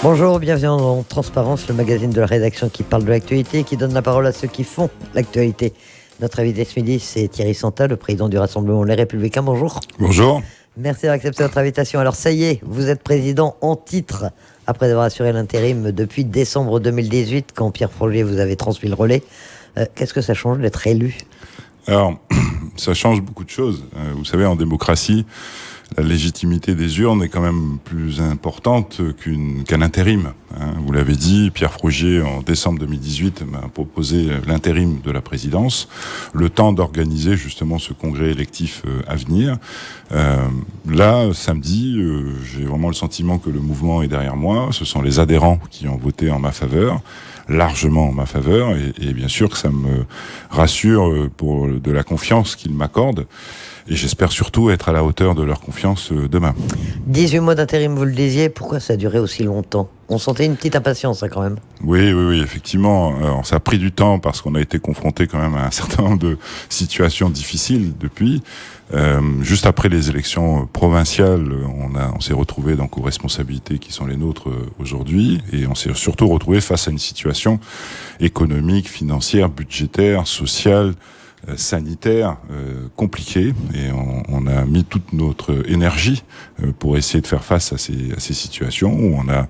Bonjour, bienvenue en Transparence, le magazine de la rédaction qui parle de l'actualité et qui donne la parole à ceux qui font l'actualité. Notre invité ce midi, c'est Thierry Santa, le président du Rassemblement Les Républicains. Bonjour. Bonjour. Merci d'avoir accepté notre invitation. Alors ça y est, vous êtes président en titre, après avoir assuré l'intérim depuis décembre 2018, quand Pierre Frogier vous avait transmis le relais. Qu'est-ce que ça change d'être élu ? Alors, ça change beaucoup de choses. Vous savez, en démocratie, la légitimité des urnes est quand même plus importante qu'un intérim. Vous l'avez dit, Pierre Frogier, en décembre 2018, m'a proposé l'intérim de la présidence, le temps d'organiser justement ce congrès électif à venir. Là, samedi, j'ai vraiment le sentiment que le mouvement est derrière moi. Ce sont les adhérents qui ont voté en ma faveur, largement en ma faveur, et bien sûr que ça me rassure pour de la confiance qu'ils m'accordent. Et j'espère surtout être à la hauteur de leur confiance demain. 18 mois d'intérim, vous le disiez, pourquoi ça a duré aussi longtemps ? On sentait une petite impatience, quand même. Oui, effectivement. Alors, ça a pris du temps parce qu'on a été confronté quand même à un certain nombre de situations difficiles depuis. Juste après les élections provinciales, on s'est retrouvé donc aux responsabilités qui sont les nôtres aujourd'hui, et on s'est surtout retrouvé face à une situation économique, financière, budgétaire, sociale, sanitaire compliqué, et on a mis toute notre énergie pour essayer de faire face à ces situations, où on a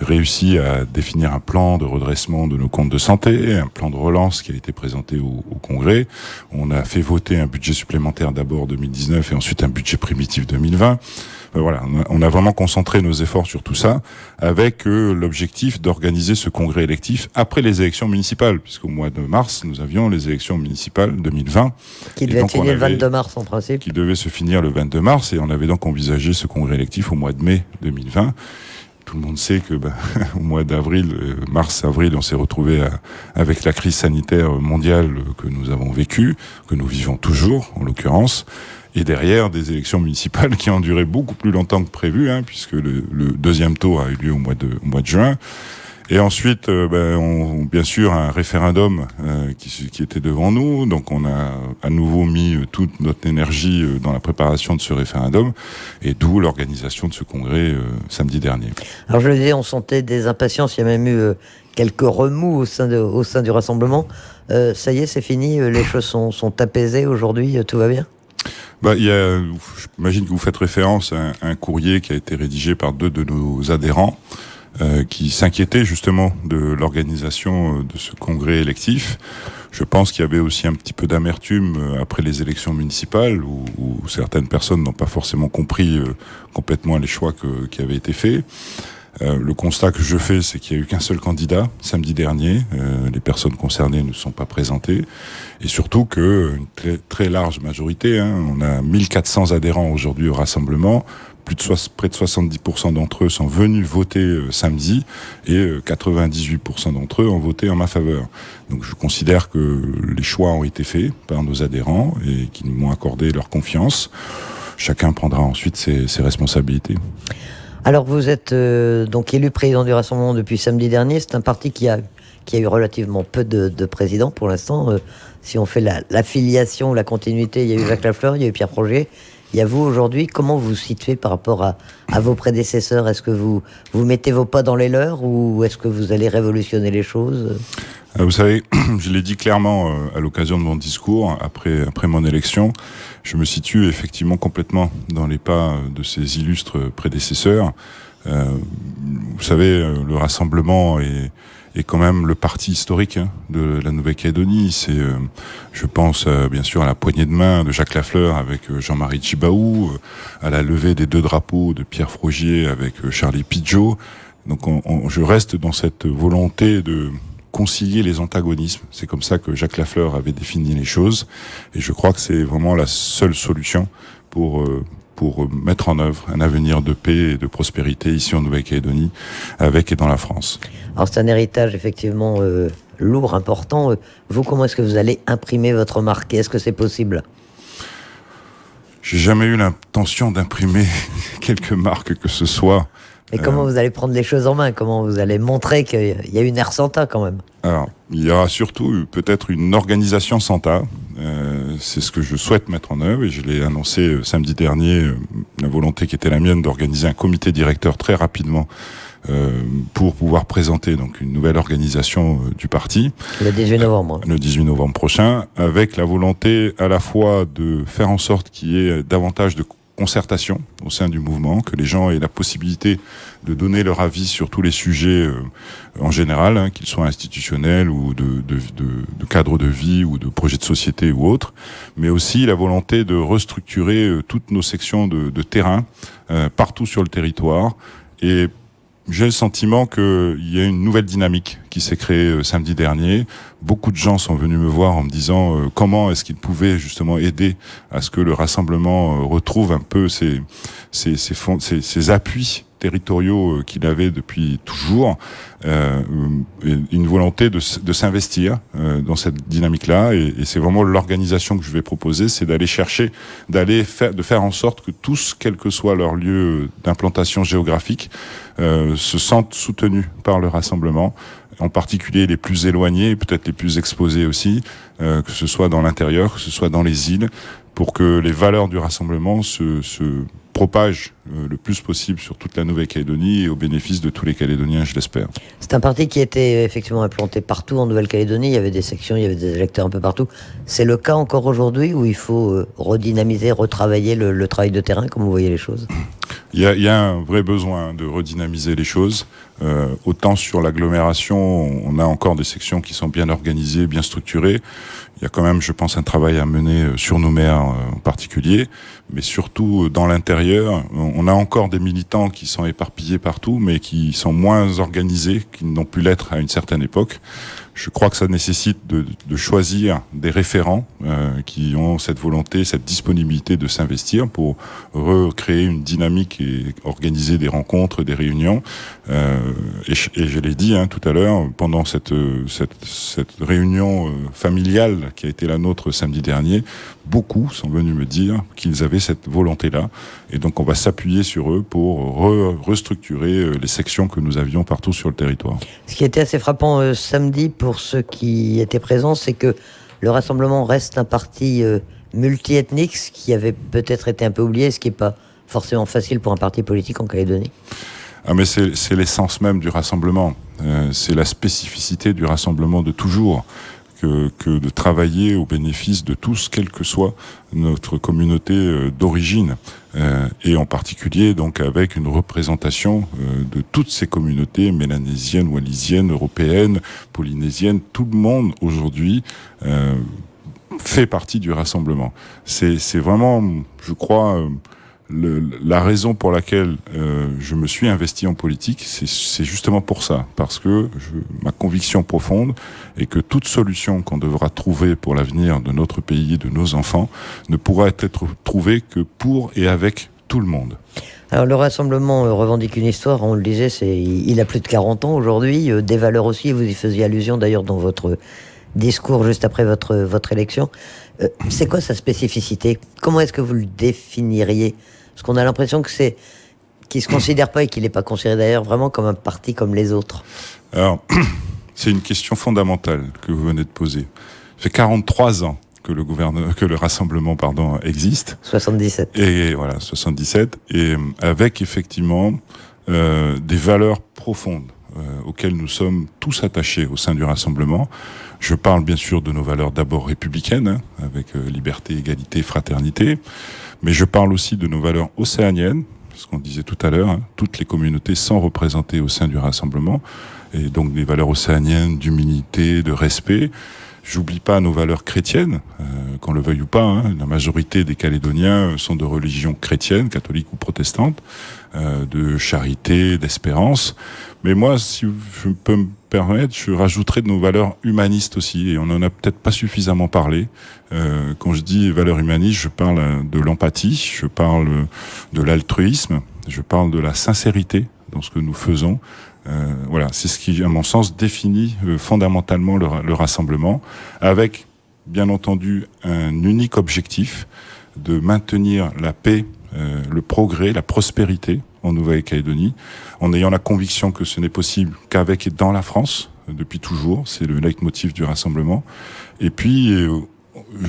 réussi à définir un plan de redressement de nos comptes de santé, un plan de relance qui a été présenté au Congrès. On a fait voter un budget supplémentaire d'abord 2019 et ensuite un budget primitif 2020. Voilà, on a vraiment concentré nos efforts sur tout ça, avec l'objectif d'organiser ce congrès électif après les élections municipales, puisqu'au mois de mars, nous avions les élections municipales 2020. Qui devait être fini le 22 mars en principe. Qui devait se finir le 22 mars, et on avait donc envisagé ce congrès électif au mois de mai 2020. Tout le monde sait que au mois d'avril, mars-avril, on s'est retrouvé avec la crise sanitaire mondiale que nous avons vécue, que nous vivons toujours, en l'occurrence. Et derrière, des élections municipales qui ont duré beaucoup plus longtemps que prévu, puisque le deuxième tour a eu lieu au mois de juin. Et ensuite, bien sûr, un référendum qui était devant nous. Donc, on a à nouveau mis toute notre énergie dans la préparation de ce référendum, et d'où l'organisation de ce congrès samedi dernier. Alors, je le disais, on sentait des impatiences. Il y a même eu quelques remous au sein du Rassemblement. Ça y est, c'est fini. Les choses sont apaisées aujourd'hui. Tout va bien ? J'imagine que vous faites référence à un courrier qui a été rédigé par 2 de nos adhérents qui s'inquiétaient justement de l'organisation de ce congrès électif. Je pense qu'il y avait aussi un petit peu d'amertume après les élections municipales où certaines personnes n'ont pas forcément compris complètement les choix qui avaient été faits. Le constat que je fais, c'est qu'il n'y a eu qu'un seul candidat samedi dernier. Les personnes concernées ne sont pas présentées. Et surtout qu'une très, très large majorité, on a 1400 adhérents aujourd'hui au Rassemblement. Près de 70% d'entre eux sont venus voter samedi, et 98% d'entre eux ont voté en ma faveur. Donc je considère que les choix ont été faits par nos adhérents et qu'ils m'ont accordé leur confiance. Chacun prendra ensuite ses responsabilités. Alors vous êtes donc élu président du Rassemblement depuis samedi dernier. C'est un parti qui a eu relativement peu de présidents pour l'instant. Si on fait l'affiliation, la continuité, il y a eu Jacques Lafleur, il y a eu Pierre Frogier. Il y a vous aujourd'hui. Comment vous vous situez par rapport à vos prédécesseurs ? Est-ce que vous mettez vos pas dans les leurs, ou est-ce que vous allez révolutionner les choses ? Vous savez, je l'ai dit clairement à l'occasion de mon discours, après mon élection, je me situe effectivement complètement dans les pas de ces illustres prédécesseurs. Vous savez, le Rassemblement est quand même le parti historique de la Nouvelle-Calédonie. C'est, je pense bien sûr à la poignée de main de Jacques Lafleur avec Jean-Marie Tjibaou, à la levée des 2 drapeaux de Pierre Frogier avec Charlie Pidgeot. Donc je reste dans cette volonté de concilier les antagonismes. C'est comme ça que Jacques Lafleur avait défini les choses, et je crois que c'est vraiment la seule solution pour mettre en œuvre un avenir de paix et de prospérité ici en Nouvelle-Calédonie, avec et dans la France. Alors c'est un héritage effectivement lourd, important. Vous, comment est-ce que vous allez imprimer votre marque ? Est-ce que c'est possible ? J'ai jamais eu l'intention d'imprimer quelque marque que ce soit. Et comment vous allez prendre les choses en main ? Comment vous allez montrer qu'il y a une Air Santa quand même ? Alors, il y aura surtout peut-être une organisation Santa. C'est ce que je souhaite mettre en œuvre, et je l'ai annoncé samedi dernier, la volonté qui était la mienne d'organiser un comité directeur très rapidement pour pouvoir présenter donc une nouvelle organisation du parti. Le 18 novembre. Le 18 novembre prochain, avec la volonté à la fois de faire en sorte qu'il y ait davantage de concertation au sein du mouvement, que les gens aient la possibilité de donner leur avis sur tous les sujets en général, qu'ils soient institutionnels ou de cadre de vie ou de projets de société ou autres, mais aussi la volonté de restructurer toutes nos sections de terrain partout sur le territoire. Et j'ai le sentiment qu'il y a une nouvelle dynamique qui s'est créée samedi dernier. Beaucoup de gens sont venus me voir en me disant comment est-ce qu'ils pouvaient justement aider à ce que le rassemblement retrouve un peu ses appuis territoriaux qu'il avait depuis toujours, une volonté de s'investir dans cette dynamique-là, et c'est vraiment l'organisation que je vais proposer, c'est d'aller chercher, de faire en sorte que tous, quel que soit leur lieu d'implantation géographique, se sentent soutenus par le rassemblement, en particulier les plus éloignés, peut-être les plus exposés aussi, que ce soit dans l'intérieur, que ce soit dans les îles, pour que les valeurs du rassemblement se propagent le plus possible sur toute la Nouvelle-Calédonie et au bénéfice de tous les Calédoniens, je l'espère. C'est un parti qui était effectivement implanté partout en Nouvelle-Calédonie. Il y avait des sections, il y avait des électeurs un peu partout. C'est le cas encore aujourd'hui où il faut redynamiser, retravailler le travail de terrain? Comment vous voyez les choses? Il y a un vrai besoin de redynamiser les choses. Autant sur l'agglomération, on a encore des sections qui sont bien organisées, bien structurées. Il y a quand même, je pense, un travail à mener sur nos maires en particulier, mais surtout dans l'intérieur. On a encore des militants qui sont éparpillés partout, mais qui sont moins organisés, qui n'ont pu l'être à une certaine époque. Je crois que ça nécessite de choisir des référents qui ont cette volonté, cette disponibilité de s'investir pour recréer une dynamique et organiser des rencontres, des réunions. Et je l'ai dit tout à l'heure, pendant cette réunion familiale qui a été la nôtre samedi dernier, beaucoup sont venus me dire qu'ils avaient cette volonté-là. Et donc on va s'appuyer sur eux pour restructurer les sections que nous avions partout sur le territoire. Ce qui était assez frappant samedi pour ceux qui étaient présents, c'est que le Rassemblement reste un parti multiethnique, ce qui avait peut-être été un peu oublié, ce qui n'est pas forcément facile pour un parti politique en Calédonie. Ah, mais c'est l'essence même du Rassemblement. C'est la spécificité du Rassemblement de toujours. Que de travailler au bénéfice de tous, quelle que soit notre communauté d'origine, et en particulier donc avec une représentation de toutes ces communautés mélanésiennes, wallisiennes, européennes, polynésiennes. Tout le monde aujourd'hui fait partie du Rassemblement. C'est vraiment, je crois, la raison pour laquelle je me suis investi en politique, c'est justement pour ça, parce que ma conviction profonde est que toute solution qu'on devra trouver pour l'avenir de notre pays et de nos enfants ne pourra être trouvée que pour et avec tout le monde. Alors le Rassemblement revendique une histoire, on le disait, il a plus de 40 ans aujourd'hui, des valeurs aussi, vous y faisiez allusion d'ailleurs dans votre discours juste après votre élection. C'est quoi sa spécificité? Comment est-ce que vous le définiriez? Parce qu'on a l'impression que qu'il ne se considère pas, et qu'il n'est pas considéré d'ailleurs vraiment comme un parti comme les autres. Alors, c'est une question fondamentale que vous venez de poser. Ça fait 43 ans que le Rassemblement, existe. 77. Et voilà, 77. Et avec effectivement des valeurs profondes auxquelles nous sommes tous attachés au sein du Rassemblement. Je parle bien sûr de nos valeurs d'abord républicaines, avec liberté, égalité, fraternité. Mais je parle aussi de nos valeurs océaniennes, ce qu'on disait tout à l'heure, toutes les communautés sont représentées au sein du Rassemblement, et donc des valeurs océaniennes d'humilité, de respect. J'oublie pas nos valeurs chrétiennes, qu'on le veuille ou pas, la majorité des Calédoniens sont de religion chrétienne, catholique ou protestante, de charité, d'espérance. Mais moi, si je peux me permettre, je rajouterais de nos valeurs humanistes aussi, et on en a peut-être pas suffisamment parlé. Quand je dis valeurs humanistes, je parle de l'empathie, je parle de l'altruisme, je parle de la sincérité dans ce que nous faisons. Voilà, c'est ce qui, à mon sens, définit fondamentalement le Rassemblement, avec, bien entendu, un unique objectif de maintenir la paix, le progrès, la prospérité en Nouvelle-Calédonie, en ayant la conviction que ce n'est possible qu'avec et dans la France, depuis toujours. C'est le leitmotiv du Rassemblement. Et puis,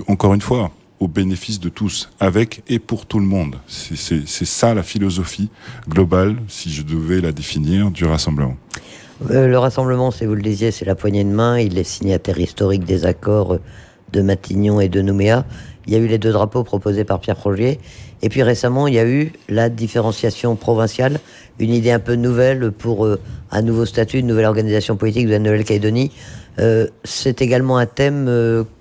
encore une fois, au bénéfice de tous, avec et pour tout le monde. C'est ça la philosophie globale, si je devais la définir, du rassemblement. Le rassemblement, vous le disiez, c'est la poignée de main. Il est signataire historique des accords de Matignon et de Nouméa. Il y a eu les 2 drapeaux proposés par Pierre Frogier. Et puis récemment, il y a eu la différenciation provinciale, une idée un peu nouvelle pour un nouveau statut, une nouvelle organisation politique de la Nouvelle-Calédonie. C'est également un thème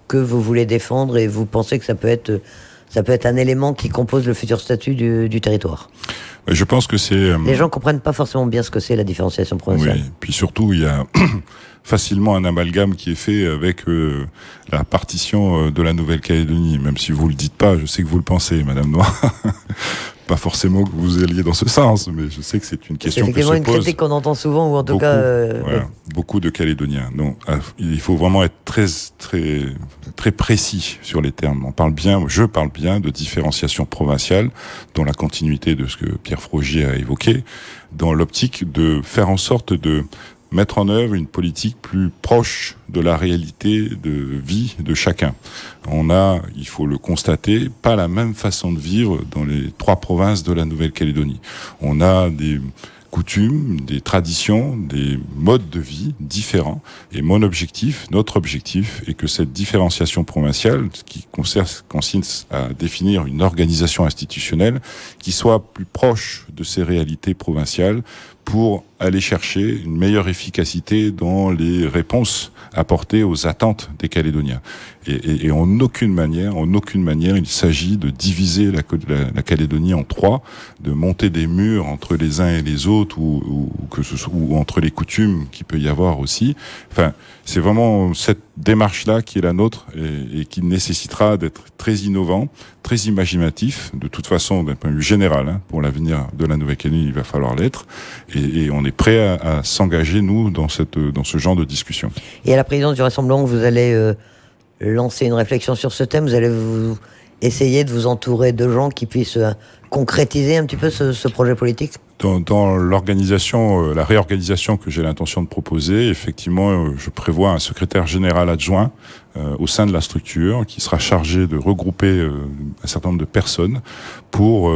que vous voulez défendre et vous pensez que ça peut être un élément qui compose le futur statut du territoire. Je pense que c'est... Les gens comprennent pas forcément bien ce que c'est la différenciation provinciale. Oui, puis surtout, il y a facilement un amalgame qui est fait avec la partition de la Nouvelle-Calédonie, même si vous le dites pas, je sais que vous le pensez, Madame Noir. Pas forcément que vous alliez dans ce sens, mais je sais que c'est une question que se pose. C'est effectivement une critique qu'on entend souvent, ou en tout cas... beaucoup de Calédoniens. Donc, il faut vraiment être très, très, très précis sur les termes. Je parle bien de différenciation provinciale, dans la continuité de ce que Pierre Frogier a évoqué, dans l'optique de faire en sorte de mettre en œuvre une politique plus proche de la réalité de vie de chacun. On a, il faut le constater, pas la même façon de vivre dans les 3 provinces de la Nouvelle-Calédonie. On a des coutumes, des traditions, des modes de vie différents. Et notre objectif est que cette différenciation provinciale, qui consiste à définir une organisation institutionnelle qui soit plus proche de ces réalités provinciales, pour aller chercher une meilleure efficacité dans les réponses apportées aux attentes des Calédoniens. Et en aucune manière, il s'agit de diviser la Calédonie en 3, de monter des murs entre les uns et les autres, ou entre les coutumes qu'il peut y avoir aussi. Enfin, c'est vraiment cette démarche-là qui est la nôtre et qui nécessitera d'être très innovant, très imaginatif, de toute façon, d'un point de vue général, pour l'avenir de la Nouvelle-Calédonie, il va falloir l'être. Et on est prêt à s'engager, nous, dans ce genre de discussion. Et à la présidence du Rassemblement, vous allez lancer une réflexion sur ce thème. Vous allez essayer de vous entourer de gens qui puissent concrétiser un petit peu ce projet politique. Dans l'organisation, la réorganisation que j'ai l'intention de proposer, effectivement, je prévois un secrétaire général adjoint au sein de la structure qui sera chargé de regrouper un certain nombre de personnes pour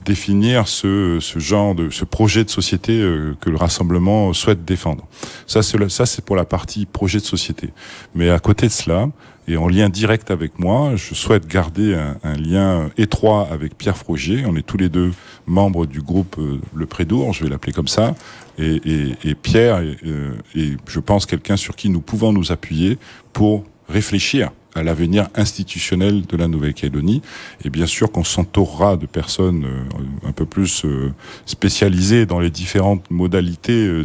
définir ce projet de société que le Rassemblement souhaite défendre. Ça, c'est pour la partie projet de société. Mais à côté de cela, et en lien direct avec moi, je souhaite garder un lien étroit avec Pierre Frogier. On est tous les 2 membres du groupe Le Prédour, je vais l'appeler comme ça. Et Pierre est, je pense, quelqu'un sur qui nous pouvons nous appuyer pour réfléchir à l'avenir institutionnel de la Nouvelle-Calédonie. Et bien sûr qu'on s'entourera de personnes un peu plus spécialisées dans les différentes modalités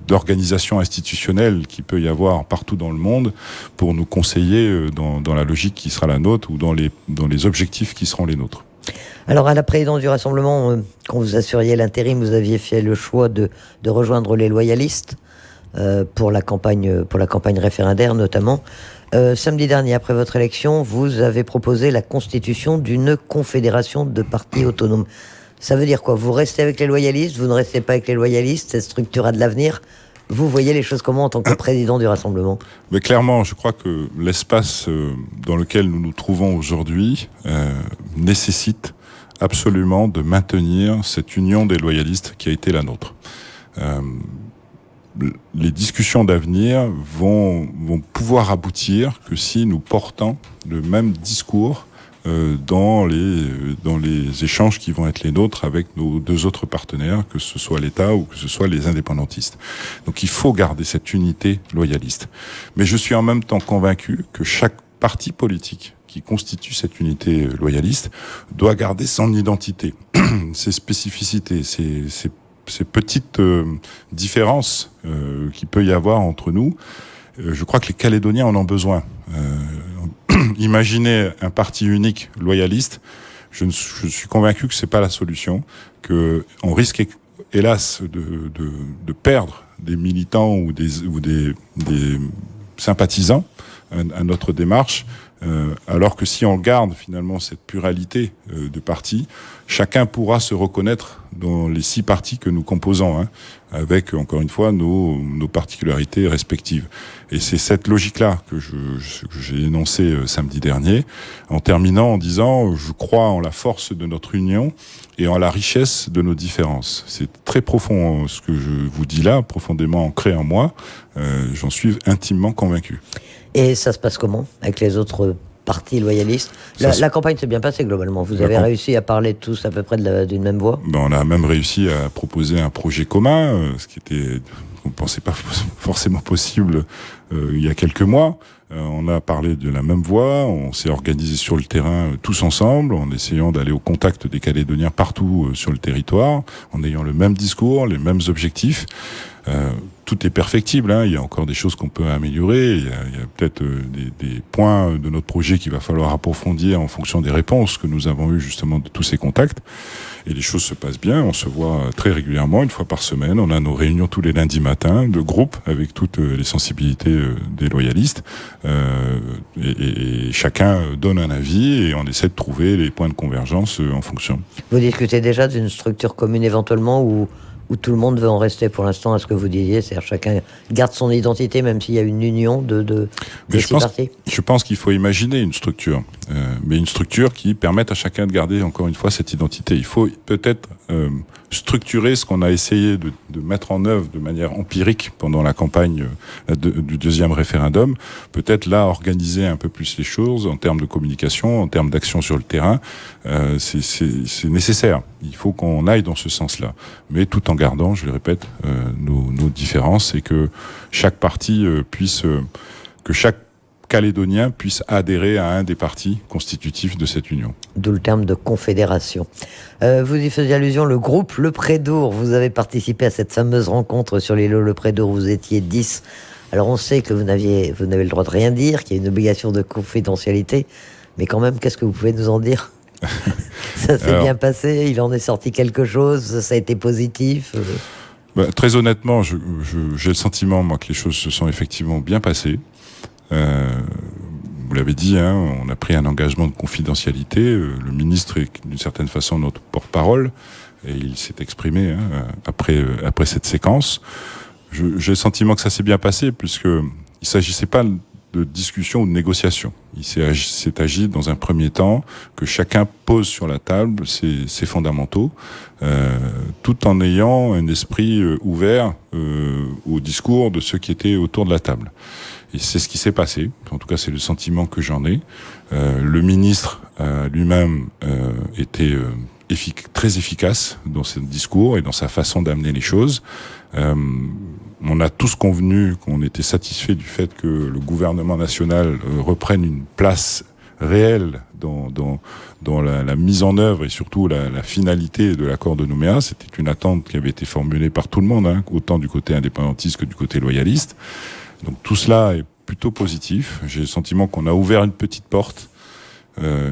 d'organisation institutionnelle qu'il peut y avoir partout dans le monde pour nous conseiller dans la logique qui sera la nôtre ou dans les objectifs qui seront les nôtres. Alors, à la présidence du Rassemblement, quand vous assuriez l'intérim, vous aviez fait le choix de rejoindre les loyalistes pour la campagne référendaire notamment. Samedi dernier, après votre élection, vous avez proposé la constitution d'une confédération de partis autonomes. Ça veut dire quoi? Vous restez avec les loyalistes? Vous ne restez pas avec les loyalistes? Cette structure a de l'avenir? Vous voyez les choses comment en tant que président du Rassemblement? Mais clairement, je crois que l'espace dans lequel nous nous trouvons aujourd'hui nécessite absolument de maintenir cette union des loyalistes qui a été la nôtre. Les discussions d'avenir vont pouvoir aboutir que si nous portons le même discours dans les échanges qui vont être les nôtres avec nos 2 autres partenaires, que ce soit l'État ou que ce soit les indépendantistes. Donc il faut garder cette unité loyaliste. Mais je suis en même temps convaincu que chaque parti politique qui constitue cette unité loyaliste doit garder son identité, ses spécificités, ces petites différences qu'il peut y avoir entre nous. Je crois que les Calédoniens en ont besoin. Imaginez un parti unique loyaliste, je suis convaincu que c'est pas la solution, que on risque hélas de perdre des militants ou des sympathisants à notre démarche Alors que si on garde finalement cette pluralité de partis, chacun pourra se reconnaître dans les 6 partis que nous composons, avec encore une fois nos particularités respectives. Et c'est cette logique-là que j'ai énoncée samedi dernier, en terminant en disant je crois en la force de notre union et en la richesse de nos différences. C'est très profond ce que je vous dis là, profondément ancré en moi. J'en suis intimement convaincu. Et ça se passe comment avec les autres partis loyalistes? La campagne s'est bien passée globalement. Vous avez réussi à parler tous à peu près d'une même voix? On a même réussi à proposer un projet commun, ce qui était, on ne pensait pas forcément possible il y a quelques mois. On a parlé de la même voix, on s'est organisé sur le terrain tous ensemble, en essayant d'aller au contact des Calédoniens partout sur le territoire, en ayant le même discours, les mêmes objectifs. Tout est perfectible, il y a encore des choses qu'on peut améliorer, il y a peut-être des points de notre projet qu'il va falloir approfondir en fonction des réponses que nous avons eues justement de tous ces contacts. Et les choses se passent bien, on se voit très régulièrement, 1 fois par semaine, on a nos réunions tous les lundis matins de groupe avec toutes les sensibilités des loyalistes, et chacun donne un avis et on essaie de trouver les points de convergence en fonction. Vous discutez déjà d'une structure commune éventuellement où tout le monde veut en rester pour l'instant à ce que vous disiez, c'est-à-dire chacun garde son identité même s'il y a une union de ces partis? Je pense qu'il faut imaginer une structure, mais une structure qui permette à chacun de garder encore une fois cette identité. Il faut peut-être structurer ce qu'on a essayé de mettre en œuvre de manière empirique pendant la campagne du 2e référendum. Peut-être là organiser un peu plus les choses en termes de communication, en termes d'action sur le terrain. C'est nécessaire. Il faut qu'on aille dans ce sens-là, mais tout en gardant, je le répète, nos différences et que chaque parti que chaque Calédonien puisse adhérer à un des partis constitutifs de cette union. D'où le terme de confédération. Vous y faisiez allusion, le groupe Le Prédour. Vous avez participé à cette fameuse rencontre sur l'îlot Le Prédour. Vous étiez 10. Alors on sait que vous n'avez le droit de rien dire, qu'il y a une obligation de confidentialité. Mais quand même, qu'est-ce que vous pouvez nous en dire? Ça s'est bien passé, il en est sorti quelque chose, ça a été positif? Très honnêtement, j'ai le sentiment, moi, que les choses se sont effectivement bien passées. Vous l'avez dit, on a pris un engagement de confidentialité. Le ministre est d'une certaine façon notre porte-parole et il s'est exprimé après cette séquence. J'ai le sentiment que ça s'est bien passé puisque il s'agissait pas de discussion ou de négociation. Il s'est agi dans un premier temps que chacun pose sur la table ses fondamentaux, tout en ayant un esprit ouvert au discours de ceux qui étaient autour de la table. Et c'est ce qui s'est passé. En tout cas, c'est le sentiment que j'en ai. Le ministre lui-même était très efficace dans ce discours et dans sa façon d'amener les choses. On a tous convenu qu'on était satisfait du fait que le gouvernement national reprenne une place réelle dans la mise en œuvre et surtout la finalité de l'accord de Nouméa. C'était une attente qui avait été formulée par tout le monde, autant du côté indépendantiste que du côté loyaliste. Donc tout cela est plutôt positif. J'ai le sentiment qu'on a ouvert une petite porte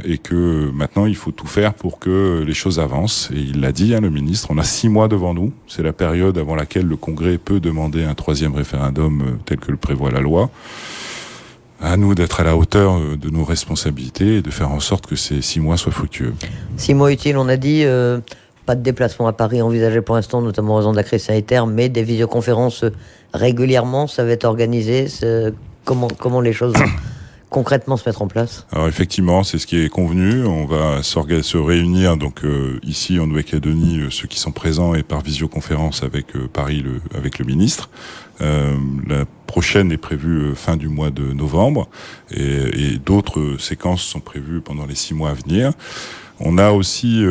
et que maintenant il faut tout faire pour que les choses avancent. Et il l'a dit, le ministre, on a 6 mois devant nous. C'est la période avant laquelle le Congrès peut demander un 3e référendum tel que le prévoit la loi. À nous d'être à la hauteur de nos responsabilités et de faire en sorte que ces 6 mois soient fructueux. 6 mois utiles, on a dit... Pas de déplacement à Paris envisagé pour l'instant, notamment en raison de la crise sanitaire, mais des visioconférences régulièrement, ça va être organisé. Comment les choses vont concrètement se mettre en place? Alors effectivement, c'est ce qui est convenu. On va se réunir donc ici en Nouvelle-Calédonie, ceux qui sont présents, et par visioconférence avec Paris, avec le ministre. La prochaine est prévue fin du mois de novembre et d'autres séquences sont prévues pendant les 6 mois à venir. On a aussi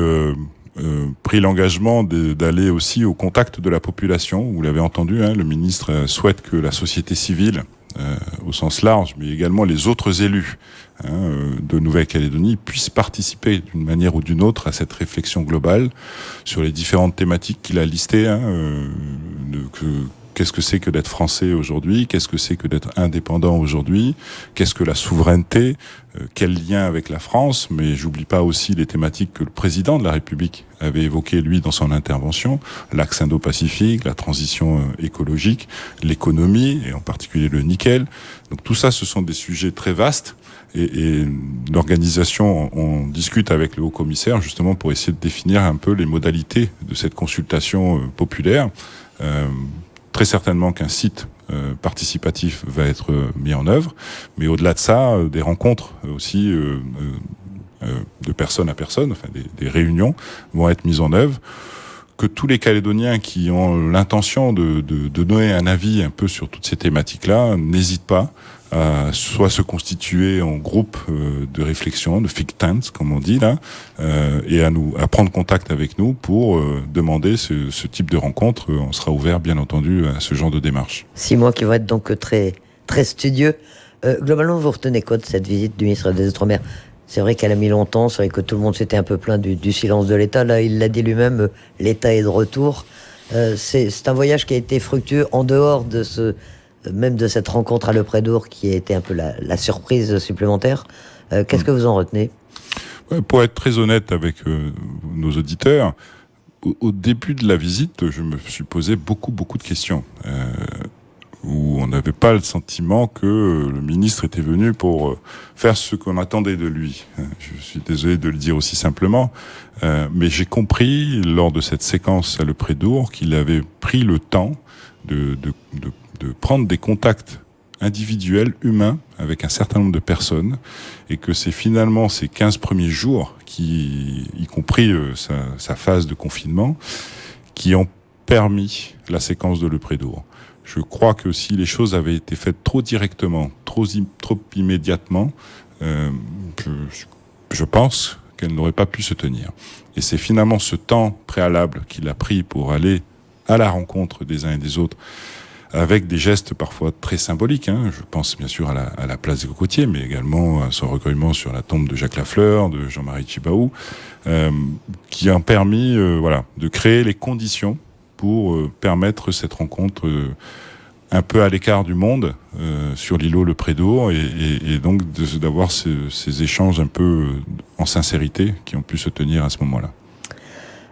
pris l'engagement d'aller aussi au contact de la population. Vous l'avez entendu, le ministre souhaite que la société civile, au sens large, mais également les autres élus de Nouvelle-Calédonie puissent participer d'une manière ou d'une autre à cette réflexion globale sur les différentes thématiques qu'il a listées. Qu'est-ce que c'est que d'être français aujourd'hui? Qu'est-ce que c'est que d'être indépendant aujourd'hui? Qu'est-ce que la souveraineté? Quel lien avec la France? Mais j'oublie pas aussi les thématiques que le président de la République avait évoquées, lui, dans son intervention. L'axe Indo-Pacifique, la transition écologique, l'économie, et en particulier le nickel. Donc tout ça, ce sont des sujets très vastes et l'organisation, on discute avec le haut-commissaire justement pour essayer de définir un peu les modalités de cette consultation populaire. Très certainement qu'un site participatif va être mis en œuvre, mais au-delà de ça, des rencontres aussi de personne à personne, enfin des réunions vont être mises en œuvre, que tous les Calédoniens qui ont l'intention de donner un avis un peu sur toutes ces thématiques-là n'hésitent pas à soit se constituer en groupe de réflexion, de think tanks, comme on dit là, et à prendre contact avec nous pour demander ce type de rencontre. On sera ouvert, bien entendu, à ce genre de démarche. 6 mois qui vont être donc très, très studieux. Globalement, vous retenez quoi de cette visite du ministre des Outre-mer ? C'est vrai qu'elle a mis longtemps, c'est vrai que tout le monde s'était un peu plaint du silence de l'État. Là, il l'a dit lui-même, l'État est de retour. C'est un voyage qui a été fructueux en dehors de même de cette rencontre à Le Prédour qui a été un peu la surprise supplémentaire. Qu'est-ce que vous en retenez ? Pour être très honnête avec nos auditeurs, au début de la visite, je me suis posé beaucoup de questions. Où on n'avait pas le sentiment que le ministre était venu pour faire ce qu'on attendait de lui. Je suis désolé de le dire aussi simplement, mais j'ai compris lors de cette séquence à Le Prédour qu'il avait pris le temps de prendre des contacts individuels, humains, avec un certain nombre de personnes, et que c'est finalement ces 15 premiers jours, y compris sa phase de confinement, qui ont permis la séquence de Le Prédour. Je crois que si les choses avaient été faites trop directement, trop immédiatement, je pense qu'elles n'auraient pas pu se tenir. Et c'est finalement ce temps préalable qu'il a pris pour aller à la rencontre des uns et des autres, avec des gestes parfois très symboliques. Je pense bien sûr à la place des Cocotiers, mais également à son recueillement sur la tombe de Jacques Lafleur, de Jean-Marie Tjibaou, qui ont permis de créer les conditions pour permettre cette rencontre un peu à l'écart du monde sur l'îlot Le Prédour et donc d'avoir ces échanges un peu en sincérité qui ont pu se tenir à ce moment-là.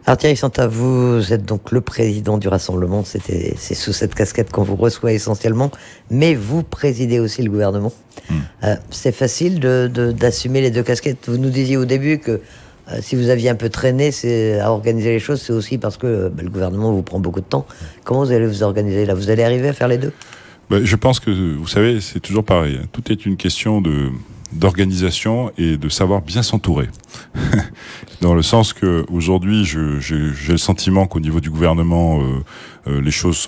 Alors Thierry Santa, vous êtes donc le président du Rassemblement, c'est sous cette casquette qu'on vous reçoit essentiellement, mais vous présidez aussi le gouvernement. C'est facile d'assumer les deux casquettes. Vous nous disiez au début que si vous aviez un peu traîné à organiser les choses, c'est aussi parce que le gouvernement vous prend beaucoup de temps. Comment vous allez vous organiser là ? Vous allez arriver à faire les deux ? Je pense que, vous savez, c'est toujours pareil. Tout est une question d'organisation et de savoir bien s'entourer. Dans le sens que aujourd'hui, j'ai le sentiment qu'au niveau du gouvernement, les choses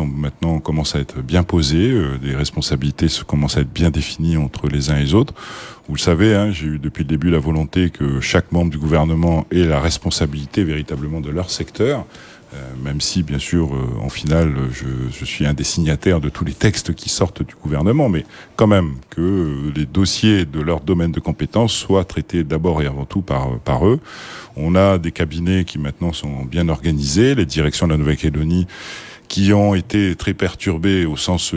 commencent à être bien posées, les responsabilités commencent à être bien définies entre les uns et les autres. Vous le savez, j'ai eu depuis le début la volonté que chaque membre du gouvernement ait la responsabilité véritablement de leur secteur. Même si, bien sûr, en finale, je suis un des signataires de tous les textes qui sortent du gouvernement, mais quand même que les dossiers de leur domaine de compétences soient traités d'abord et avant tout par eux. On a des cabinets qui maintenant sont bien organisés, les directions de la Nouvelle-Calédonie qui ont été très perturbés au sens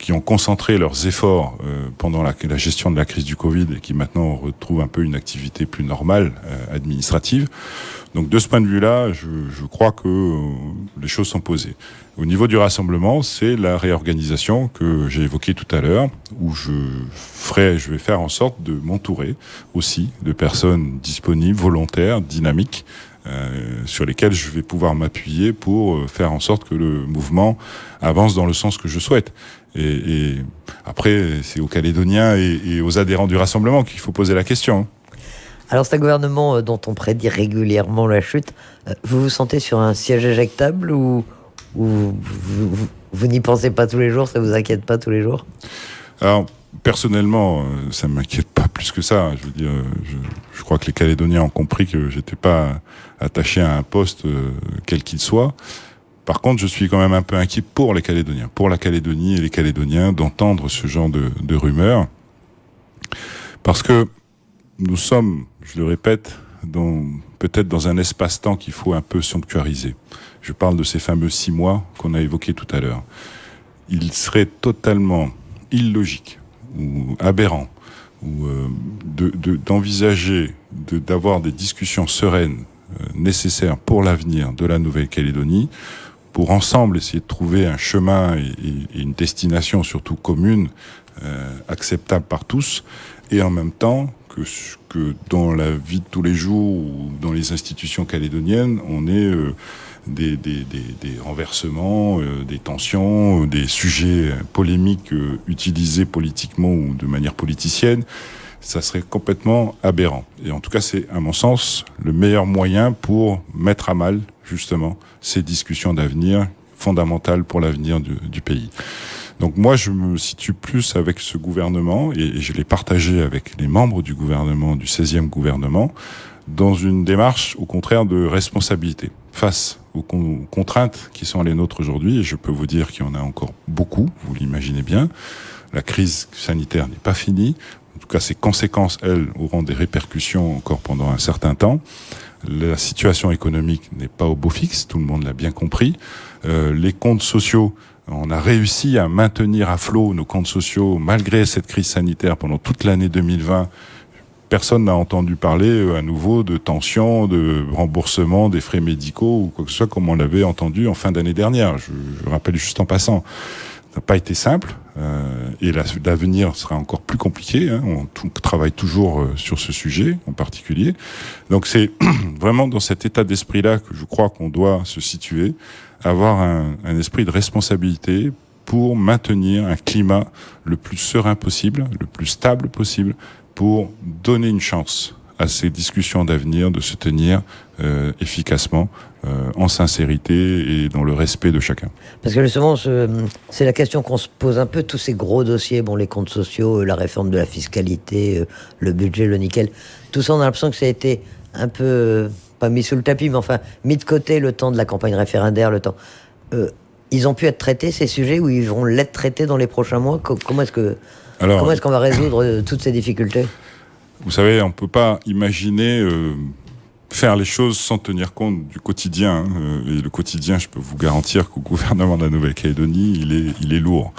qui ont concentré leurs efforts pendant la gestion de la crise du Covid et qui maintenant retrouvent un peu une activité plus normale administrative. Donc de ce point de vue-là, je crois que les choses sont posées. Au niveau du rassemblement, c'est la réorganisation que j'ai évoquée tout à l'heure, où je vais faire en sorte de m'entourer aussi de personnes disponibles, volontaires, dynamiques, sur lesquelles je vais pouvoir m'appuyer pour faire en sorte que le mouvement avance dans le sens que je souhaite. Et après, c'est aux Calédoniens et aux adhérents du rassemblement qu'il faut poser la question. Alors c'est un gouvernement dont on prédit régulièrement la chute. Vous vous sentez sur un siège éjectable ou vous n'y pensez pas tous les jours, ça vous inquiète pas tous les jours ? Alors personnellement, ça m'inquiète pas plus que ça. Je veux dire, je crois que les Calédoniens ont compris que j'étais pas attaché à un poste quel qu'il soit. Par contre, je suis quand même un peu inquiet pour les Calédoniens, pour la Calédonie et les Calédoniens, d'entendre ce genre de rumeurs, parce que nous sommes, je le répète, peut-être dans un espace-temps qu'il faut un peu sanctuariser. Je parle de ces fameux 6 mois qu'on a évoqués tout à l'heure. Il serait totalement illogique ou aberrant ou d'envisager d'avoir des discussions sereines nécessaires pour l'avenir de la Nouvelle-Calédonie pour ensemble essayer de trouver un chemin et une destination surtout commune, acceptable par tous, et en même temps que dans la vie de tous les jours ou dans les institutions calédoniennes, on ait des renversements, des tensions, des sujets polémiques utilisés politiquement ou de manière politicienne. Ça serait complètement aberrant. Et en tout cas, c'est, à mon sens, le meilleur moyen pour mettre à mal, justement, ces discussions d'avenir fondamentales pour l'avenir du pays. Donc moi, je me situe plus avec ce gouvernement, et je l'ai partagé avec les membres du gouvernement, du 16e gouvernement, dans une démarche, au contraire, de responsabilité face aux contraintes qui sont les nôtres aujourd'hui. Et je peux vous dire qu'il y en a encore beaucoup, vous l'imaginez bien. La crise sanitaire n'est pas finie. En tout cas, ses conséquences, elles, auront des répercussions encore pendant un certain temps. La situation économique n'est pas au beau fixe, tout le monde l'a bien compris. Les comptes sociaux, on a réussi à maintenir à flot nos comptes sociaux malgré cette crise sanitaire pendant toute l'année 2020. Personne n'a entendu parler à nouveau de tension, de remboursement des frais médicaux ou quoi que ce soit comme on l'avait entendu en fin d'année dernière. Je rappelle juste en passant. Ça n'a pas été simple et l'avenir sera encore plus compliqué. On travaille toujours sur ce sujet en particulier. Donc c'est vraiment dans cet état d'esprit-là que je crois qu'on doit se situer, avoir un esprit de responsabilité pour maintenir un climat le plus serein possible, le plus stable possible, pour donner une chance à ces discussions d'avenir de se tenir efficacement, en sincérité et dans le respect de chacun. Parce que justement, c'est la question qu'on se pose un peu, tous ces gros dossiers, bon, les comptes sociaux, la réforme de la fiscalité, le budget, le nickel, tout ça, on a l'impression que ça a été un peu, pas mis sous le tapis, mais enfin, mis de côté le temps de la campagne référendaire, le temps. Ils ont pu être traités, ces sujets, ou ils vont l'être traités dans les prochains mois? Comment est-ce qu'on va résoudre toutes ces difficultés? Vous savez, on ne peut pas imaginer faire les choses sans tenir compte du quotidien. Et le quotidien, je peux vous garantir qu'au gouvernement de la Nouvelle-Calédonie, il est lourd.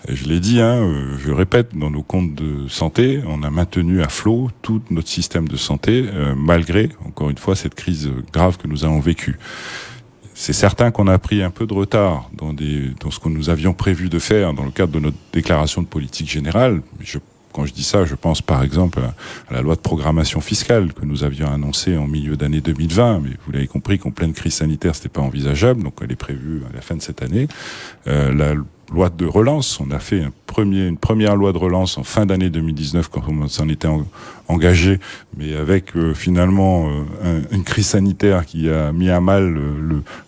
Et je l'ai dit, je répète, dans nos comptes de santé, on a maintenu à flot tout notre système de santé, malgré, encore une fois, cette crise grave que nous avons vécue. C'est certain qu'on a pris un peu de retard dans ce que nous avions prévu de faire dans le cadre de notre déclaration de politique générale. Quand je dis ça, je pense par exemple à la loi de programmation fiscale que nous avions annoncée en milieu d'année 2020, mais vous l'avez compris qu'en pleine crise sanitaire, c'était pas envisageable, donc elle est prévue à la fin de cette année. La loi de relance, on a fait une première loi de relance en fin d'année 2019 quand on s'en était engagé, mais avec finalement une crise sanitaire qui a mis à mal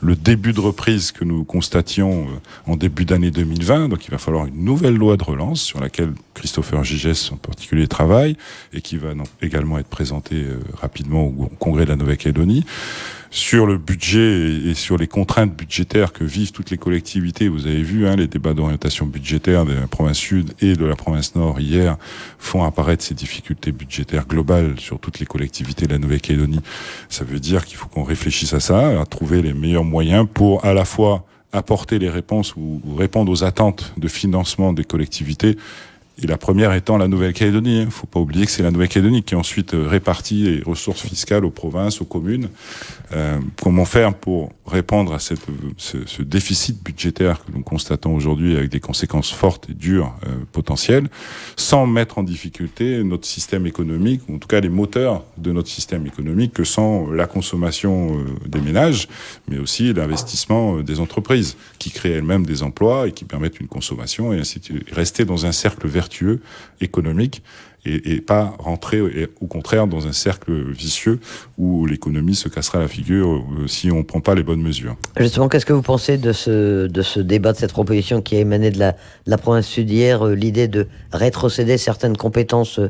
le début de reprise que nous constations en début d'année 2020. Donc il va falloir une nouvelle loi de relance sur laquelle Christopher Gigès en particulier travaille et qui va également être présentée rapidement au Congrès de la Nouvelle-Calédonie. Sur le budget et sur les contraintes budgétaires que vivent toutes les collectivités, vous avez vu les débats d'orientation budgétaire de la province Sud et de la province Nord hier font apparaître ces difficultés budgétaires globales sur toutes les collectivités de la Nouvelle-Calédonie. Ça veut dire qu'il faut qu'on réfléchisse à ça, à trouver les meilleurs moyens pour à la fois apporter les réponses ou répondre aux attentes de financement des collectivités. Et la première étant la Nouvelle-Calédonie. Il faut pas oublier que c'est la Nouvelle-Calédonie qui ensuite répartit les ressources fiscales aux provinces, aux communes. Comment faire pour répondre à ce déficit budgétaire que nous constatons aujourd'hui avec des conséquences fortes et dures potentielles, sans mettre en difficulté notre système économique, ou en tout cas les moteurs de notre système économique, que sont la consommation des ménages, mais aussi l'investissement des entreprises, qui créent elles-mêmes des emplois et qui permettent une consommation, et ainsi de suite. Rester dans un cercle vertueux économique et pas rentrer au contraire dans un cercle vicieux où l'économie se cassera la figure si on ne prend pas les bonnes mesures. Justement, qu'est-ce que vous pensez de ce débat, de cette proposition qui a émané de la province sud hier, l'idée de rétrocéder certaines compétences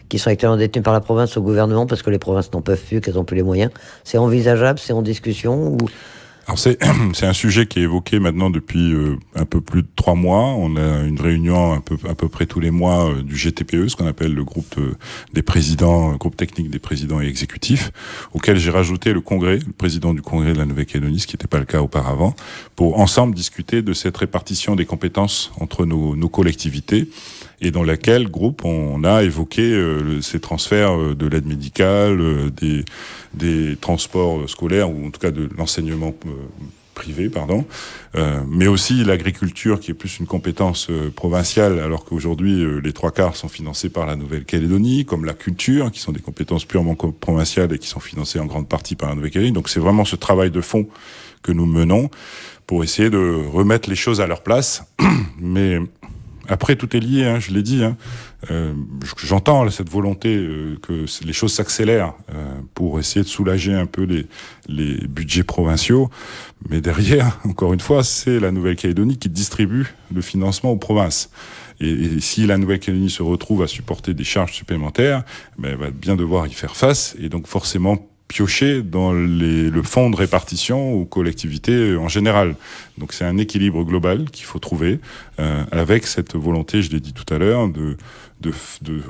qui sont actuellement détenues par la province au gouvernement parce que les provinces n'en peuvent plus, qu'elles n'ont plus les moyens? C'est envisageable, c'est en discussion ou... Alors c'est un sujet qui est évoqué maintenant depuis un peu plus de 3 mois. On a une réunion à peu près tous les mois du GTPE, ce qu'on appelle le groupe des présidents, groupe technique des présidents et exécutifs, auquel j'ai rajouté le président du Congrès de la Nouvelle-Calédonie, ce qui n'était pas le cas auparavant, pour ensemble discuter de cette répartition des compétences entre nos collectivités, et dans laquelle groupe on a évoqué ces transferts de l'aide médicale, des transports scolaires, ou en tout cas de l'enseignement privée, mais aussi l'agriculture qui est plus une compétence provinciale, alors qu'aujourd'hui les 3/4 sont financés par la Nouvelle-Calédonie, comme la culture, qui sont des compétences purement provinciales et qui sont financées en grande partie par la Nouvelle-Calédonie. Donc c'est vraiment ce travail de fond que nous menons pour essayer de remettre les choses à leur place. Mais après, tout est lié, je l'ai dit. J'entends cette volonté que les choses s'accélèrent pour essayer de soulager un peu les budgets provinciaux. Mais derrière, encore une fois, c'est la Nouvelle-Calédonie qui distribue le financement aux provinces. Et si la Nouvelle-Calédonie se retrouve à supporter des charges supplémentaires, elle va bien devoir y faire face. Et donc forcément piocher dans le fonds de répartition aux collectivités en général. Donc c'est un équilibre global qu'il faut trouver avec cette volonté, je l'ai dit tout à l'heure, de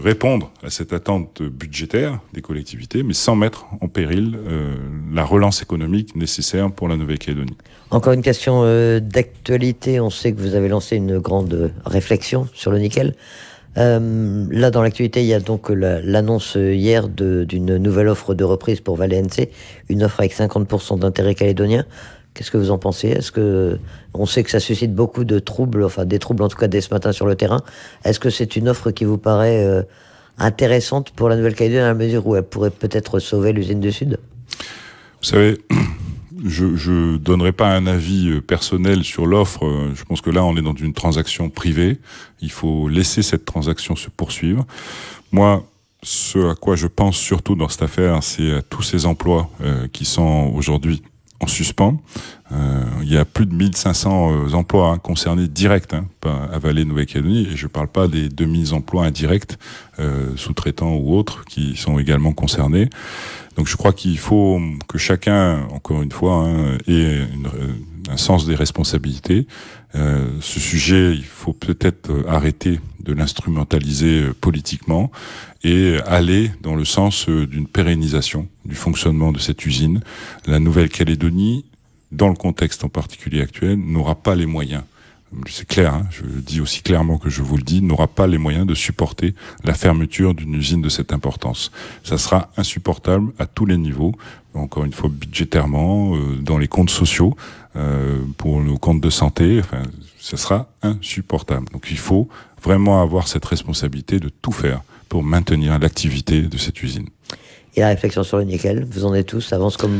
répondre à cette attente budgétaire des collectivités, mais sans mettre en péril la relance économique nécessaire pour la Nouvelle-Calédonie. Encore une question d'actualité. On sait que vous avez lancé une grande réflexion sur le nickel. Là, dans l'actualité, il y a donc l'annonce hier d'une nouvelle offre de reprise pour Vale NC, une offre avec 50% d'intérêt calédonien. Qu'est-ce que vous en pensez ? On sait que ça suscite beaucoup de troubles, enfin des troubles en tout cas dès ce matin sur le terrain. Est-ce que c'est une offre qui vous paraît intéressante pour la Nouvelle-Calédonie, à la mesure où elle pourrait peut-être sauver l'usine du Sud ? Vous savez, je donnerai pas un avis personnel sur l'offre. Je pense que là, on est dans une transaction privée. Il faut laisser cette transaction se poursuivre. Moi, ce à quoi je pense surtout dans cette affaire, c'est à tous ces emplois qui sont aujourd'hui en suspens. Il y a plus de 1500 emplois concernés directs à Vale Nouvelle-Calédonie, et je parle pas des 2000 emplois indirects, sous-traitants ou autres, qui sont également concernés. Donc je crois qu'il faut que chacun, encore une fois, ait un sens des responsabilités. Ce sujet, il faut peut-être arrêter de l'instrumentaliser politiquement et aller dans le sens d'une pérennisation du fonctionnement de cette usine. La Nouvelle-Calédonie, dans le contexte en particulier actuel, n'aura pas les moyens. C'est clair, je le dis aussi clairement que je vous le dis, n'aura pas les moyens de supporter la fermeture d'une usine de cette importance. Ça sera insupportable à tous les niveaux, encore une fois budgétairement, dans les comptes sociaux, pour nos comptes de santé, ça sera insupportable. Donc il faut vraiment avoir cette responsabilité de tout faire pour maintenir l'activité de cette usine. Et la réflexion sur le nickel, vous en êtes tous, ça avance comme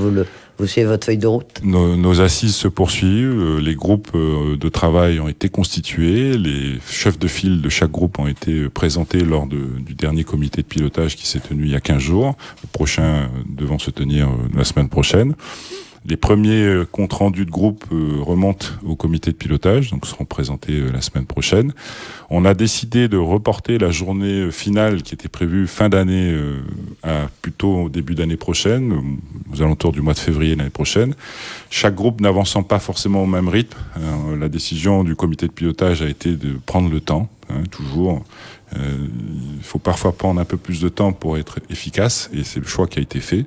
vous suivez votre feuille de route ? Nos assises se poursuivent, les groupes de travail ont été constitués, les chefs de file de chaque groupe ont été présentés lors du dernier comité de pilotage qui s'est tenu il y a 15 jours, le prochain devant se tenir la semaine prochaine. Les premiers comptes rendus de groupe remontent au comité de pilotage, donc seront présentés la semaine prochaine. On a décidé de reporter la journée finale qui était prévue fin d'année à plutôt au début d'année prochaine, aux alentours du mois de février l'année prochaine. Chaque groupe n'avançant pas forcément au même rythme. La décision du comité de pilotage a été de prendre le temps, toujours. Il faut parfois prendre un peu plus de temps pour être efficace, et c'est le choix qui a été fait.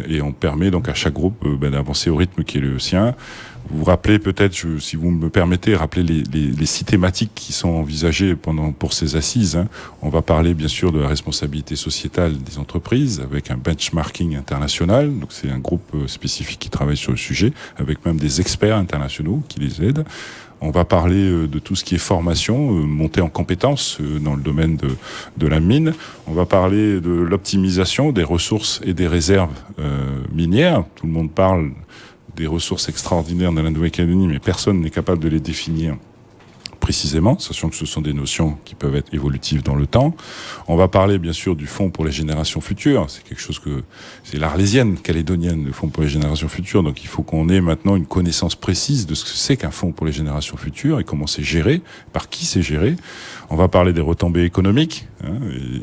Et on permet donc à chaque groupe d'avancer au rythme qui est le sien. Vous vous rappelez peut-être, si vous me permettez, rappeler les 6 thématiques qui sont envisagées pour ces assises. On va parler bien sûr de la responsabilité sociétale des entreprises avec un benchmarking international. Donc c'est un groupe spécifique qui travaille sur le sujet, avec même des experts internationaux qui les aident. On va parler de tout ce qui est formation, montée en compétences dans le domaine de la mine. On va parler de l'optimisation des ressources et des réserves minières. Tout le monde parle des ressources extraordinaires de la Nouvelle-Calédonie, mais personne n'est capable de les définir précisément, sachant que ce sont des notions qui peuvent être évolutives dans le temps. On va parler bien sûr du Fonds pour les générations futures. C'est quelque chose c'est l'Arlésienne calédonienne, le Fonds pour les générations futures. Donc il faut qu'on ait maintenant une connaissance précise de ce que c'est qu'un Fonds pour les générations futures et comment c'est géré, par qui c'est géré. On va parler des retombées économiques,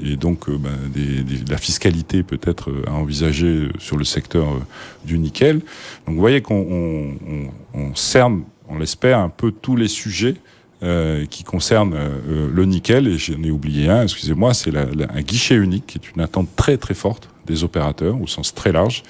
et donc de la fiscalité peut-être à envisager sur le secteur du nickel. Donc vous voyez qu'on cerne, on l'espère, un peu tous les sujets qui concerne le nickel, et j'en ai oublié un, excusez-moi, c'est un guichet unique qui est une attente très très forte des opérateurs au sens très large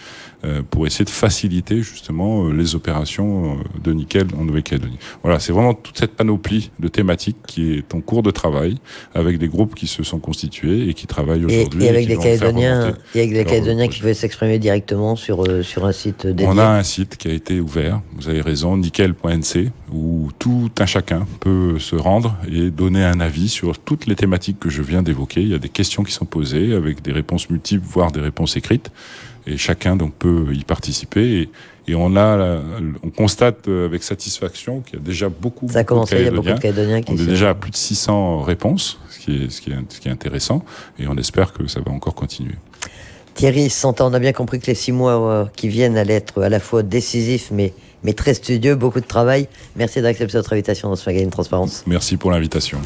pour essayer de faciliter justement les opérations de nickel en Nouvelle-Calédonie. Voilà, c'est vraiment toute cette panoplie de thématiques qui est en cours de travail avec des groupes qui se sont constitués et qui travaillent aujourd'hui. Et avec des Calédoniens, qui pouvaient s'exprimer directement sur un site dédié. On a un site qui a été ouvert, vous avez raison, nickel.nc, où tout un chacun peut se rendre et donner un avis sur toutes les thématiques que je viens d'évoquer. Il y a des questions qui sont posées avec des réponses multiples, voire des réponses écrites. Et chacun donc peut y participer. Et on constate avec satisfaction qu'il y a déjà beaucoup Ça a commencé, il y a beaucoup de Calédoniens qui on est déjà à plus de 600 réponses, ce qui est intéressant. Et on espère que ça va encore continuer. Thierry Santin, on a bien compris que les 6 mois qui viennent allaient être à la fois décisifs, mais très studieux, beaucoup de travail. Merci d'accepter notre invitation dans ce magazine Transparence. Merci pour l'invitation.